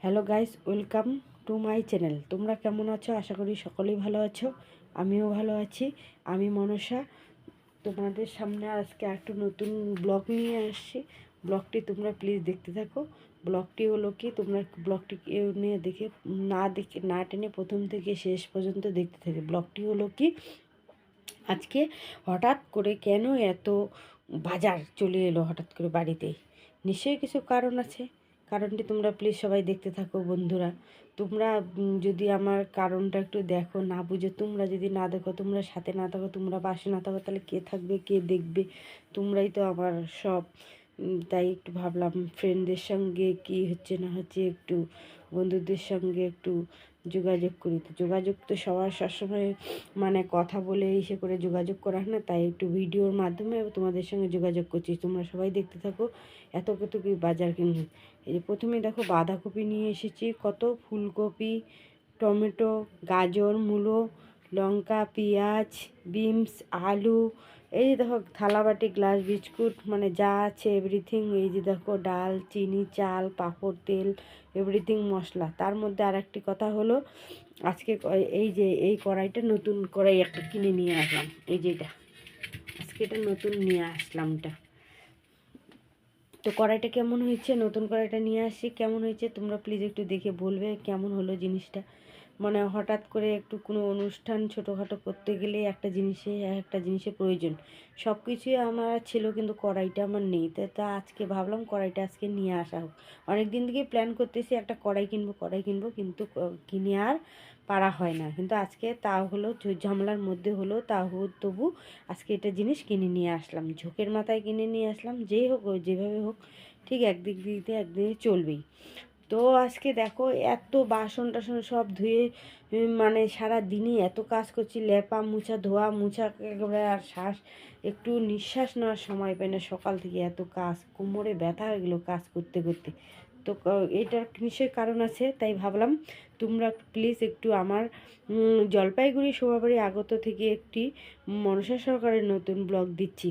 Hello guys, welcome to my channel. তোমরা কেমন আছো? আশা করি সকলেই ভালো আছো। আমিও ভালো আছি। আমি মনসা তোমাদের সামনে আজকে একটু নতুন ব্লগ নিয়ে আসছি। ব্লগটি তোমরা প্লিজ দেখতে থাকো। ব্লগটি হলো কি, তোমরা ব্লগটি নিয়ে দেখে না টেনে প্রথম থেকে শেষ পর্যন্ত দেখতে থাকো। ব্লগটি হলো কি, আজকে হঠাৎ করে কেন এত বাজার চলে এলো হঠাৎ করে বাড়িতে? নিশ্চয়ই কিছু কারণ আছে। কারণটি তোমরা প্লিজ সবাই দেখতে থাকো বন্ধুরা। তোমরা যদি আমার কারণটা একটু দেখো, না বুঝে তোমরা যদি না দেখো, তোমরা সাথে না থাকো, তোমরা পাশে না থাকো, তাহলে কে থাকবে, কে দেখবে? তোমরাই তো আমার সব। তাই একটু ভাবলাম ফ্রেন্ডদের সঙ্গে কি হচ্ছে না হচ্ছে একটু বন্ধুদের সঙ্গে একটু যোগাযোগ করি। তো যোগাযোগ তো সবার সবসময় মানে কথা বলে এসে করে যোগাযোগ করা হয় না, তাই একটু ভিডিওর মাধ্যমে তোমাদের সঙ্গে যোগাযোগ করছি। তোমরা সবাই দেখতে থাকো। এত কত কি বাজার কিনে, এই যে প্রথমে দেখো বাঁধাকপি নিয়ে এসেছি, কত ফুলকপি, টমেটো, গাজর, মূলো, লঙ্কা, পেঁয়াজ, বিনস, আলু, এই যে দেখো থালাবাটি, গ্লাস, বিস্কুট, মানে যা আছে এভরিথিং। এই যে দেখো ডাল, চিনি, চাল, পাঁপড়, তেল, এভরিথিং মশলা। তার মধ্যে আর একটি কথা হলো, আজকে এই যে এই কড়াইটা, নতুন কড়াই একটা কিনে নিয়ে আসলাম। এই যে এটা আজকে এটা নতুন নিয়ে আসলাম। এটা তো কড়াইটা কেমন হয়েছে, নতুন কড়াইটা নিয়ে আসছি, কেমন হয়েছে তোমরা প্লিজ একটু দেখে বলবে কেমন হলো জিনিসটা। মানে হঠাৎ করে একটু কোনো অনুষ্ঠান ছোটোখাটো করতে গেলে একটা জিনিসের প্রয়োজন। সব কিছুই আমার ছিল, কিন্তু কড়াইটা আমার নেই। তা আজকে ভাবলাম কড়াইটা আজকে নিয়ে আসা হোক। অনেক দিন থেকে প্ল্যান করতেছি একটা কড়াই কিনবো, কিন্তু কিনে আর পারা হয় না। কিন্তু আজকে তা হলো, ঝামেলার মধ্যে হলো, তবু আজকে এটা জিনিস কিনে নিয়ে আসলাম। ঝোঁকের মাথায় কিনে নিয়ে আসলাম। যেই হোক, যেভাবে হোক, ঠিক একদিকে চলবেই। তো আজকে দেখো এত বাসন টাসন সব ধুয়ে, মানে সারা দিনই এত কাজ করছি, লেপা মুছা, ধোয়া মুছা, একেবারে আর একটু নিঃশ্বাস নেওয়ার সময় পাই না। সকাল থেকে এত কাজ, কোমরে ব্যথা হয়ে গেলো কাজ করতে করতে। তো এটার নিশ্চয়ই কারণ আছে। তাই ভাবলাম তোমরা প্লিজ একটু আমার জলপাইগুড়ি শোভাবাড়ি আগত থেকে একটি মনসা সরকারের নতুন ব্লগ দিচ্ছি।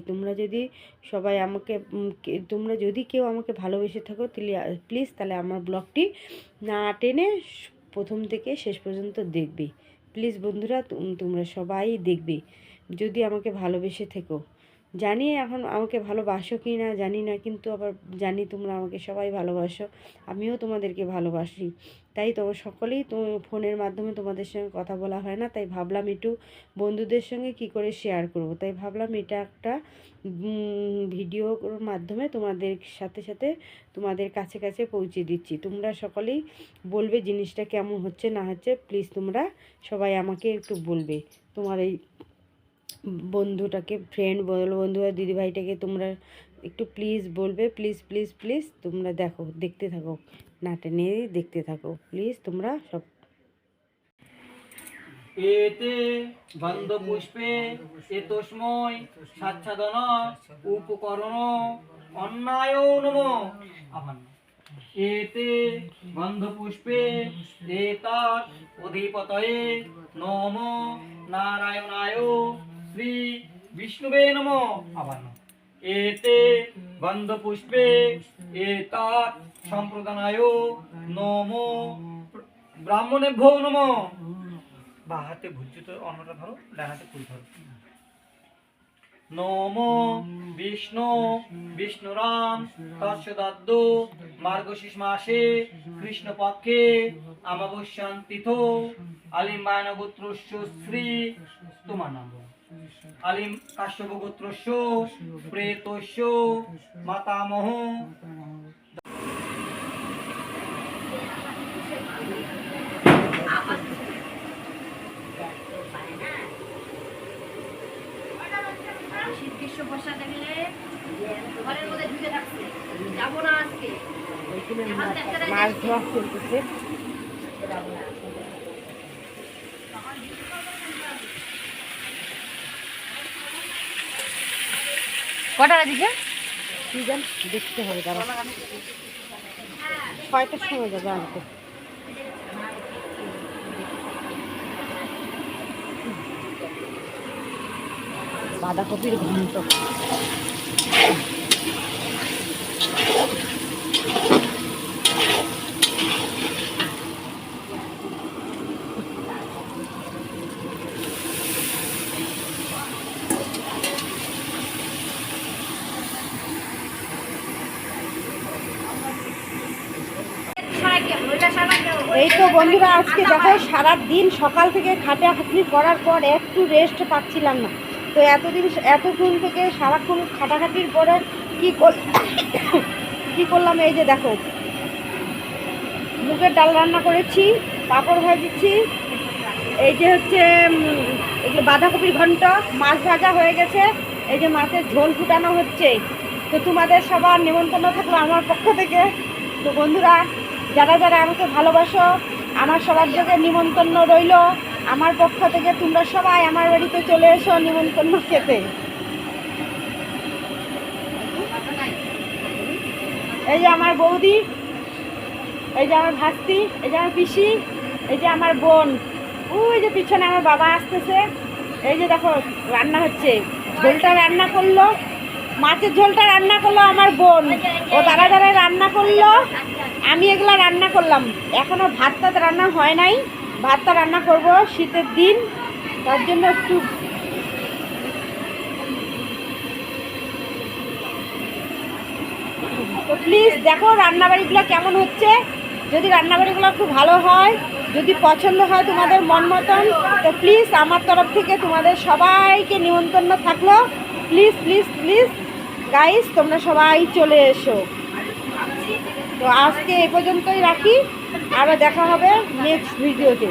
তোমরা যদি কেউ আমাকে ভালোবেসে থাকো, প্লিজ তাহলে আমার ব্লগটি না টেনে প্রথম থেকে শেষ পর্যন্ত দেখবে। প্লিজ বন্ধুরা, তোমরা সবাই দেখবে যদি আমাকে ভালোবেসে থেকো। জানি এখন আমাকে ভালোবাসো কি না জানি না, কিন্তু আবার জানি তোমরা আমাকে সবাই ভালোবাসো, আমিও তোমাদেরকে ভালোবাসি। তাই সকলেই তো ফোনের মাধ্যমে তোমাদের সঙ্গে কথা বলা হয় না, তাই ভাবলাম একটু বন্ধুদের সঙ্গে কি করে শেয়ার করব। তাই ভাবলাম এটা একটা ভিডিওর মাধ্যমে তোমাদের সাথে তোমাদের কাছে পৌঁছে দিচ্ছি। তোমরা সকলেই বলবে জিনিসটা কেমন হচ্ছে না হচ্ছে। প্লিজ তোমরা সবাই আমাকে একটু বলবে। তোমার এই বন্ধুটাকে, বন্ধুরা, দিদিভাইটাকে তোমরা একটু প্লিজ বলবে। প্লিজ প্লিজ প্লিজ তোমরা দেখতে থাকো, না টেনে দেখতে থাকো প্লিজ তোমরা সব। এতে গন্ধ পুষ্পে এতস্ময় সাচ্ছাদন উপকরণ অন্যায় নমো। আবার এতে গন্ধ পুষ্পে এতার অধিপতয়ে নমো নারায়ণায় শ্রী বিষ্ণুবে নমো। আবার এতে গন্ধ পুষ্পে এতার সম্প্রদানায় নমো ব্রাহ্মণেভ্যো নমো। বা হাতে ভুজিত অন্যটা ধরো, ডান হাতে ফুল ধরো। নমো বিষ্ণু বিষ্ণুরাম তৎসদাদ্য মার্গশীষ মাসে কৃষ্ণপক্ষে অমাবস্যাং তিথো আলিম্বায়ন গোত্রস্য শ্রী, তোমার নাম আলিম কাশ্যপ গোত্রস্য প্রেতস্য মাতামহ। মাছ ধোয়া চলতেছে। কটার দিকে কি জান দেখতে হবে, তারা 6টার সময় যাবে আনতে। বাঁধাকপির ঘন্ট, এই তো বন্ধুরা, আজকে দেখো সারা দিন সকাল থেকে খাটাখাটনি করার পর একটু রেস্ট পাচ্ছিলাম না। তো এতক্ষণ থেকে সারাক্ষণ খাটাখাটির পরে কি করলাম, এই যে দেখো মুগের ডাল রান্না করেছি, পাঁপড় ভাজছি, এই যে হচ্ছে এগুলো বাঁধাকপির ঘন্ট, মাছ ভাজা হয়ে গেছে, এই যে মাছের ঝোল ফুটানো হচ্ছে। তো তোমাদের সবার নিমন্ত্রণ থাকলো আমার পক্ষ থেকে। তো বন্ধুরা, যারা যারা আমাকে ভালোবাসো, আমার সবার যোগে নিমন্ত্রণ রইল আমার পক্ষ থেকে। তোমরা সবাই আমার বাড়িতে চলে এসো নিমন্ত্রণ খেতে। এই যে আমার বৌদি, এই যে আমার ভাস্তি, এই যে আমার পিসি, এই যে আমার বোন, ওই যে পিছনে আমার বাবা আসতেছে। এই যে দেখো রান্না হচ্ছে, ঝোলটা রান্না করলো, মাছের ঝোলটা রান্না করলো আমার বোন, ও দাঁড়া দাঁড়ায় রান্না করলো, আমি এগুলা রান্না করলাম। এখনো ভাতটা রান্না হয় নাই, ভাতটা রান্না করব শীতের দিন, তার জন্য একটু তো প্লিজ দেখো রান্নাবাড়িগুলো কেমন হচ্ছে। যদি রান্নাবাড়িগুলো খুব ভালো হয়, যদি পছন্দ হয় তোমাদের মন মতন, তো প্লিজ আমার তরফ থেকে তোমাদের সবাইকে নিমন্ত্রণ থাকলো। প্লিজ প্লিজ প্লিজ গাইস, তোমরা সবাই চলে এসো। তো আজকে এ পর্যন্তই রাখি, আরও দেখা হবে নেক্সট ভিডিওতে।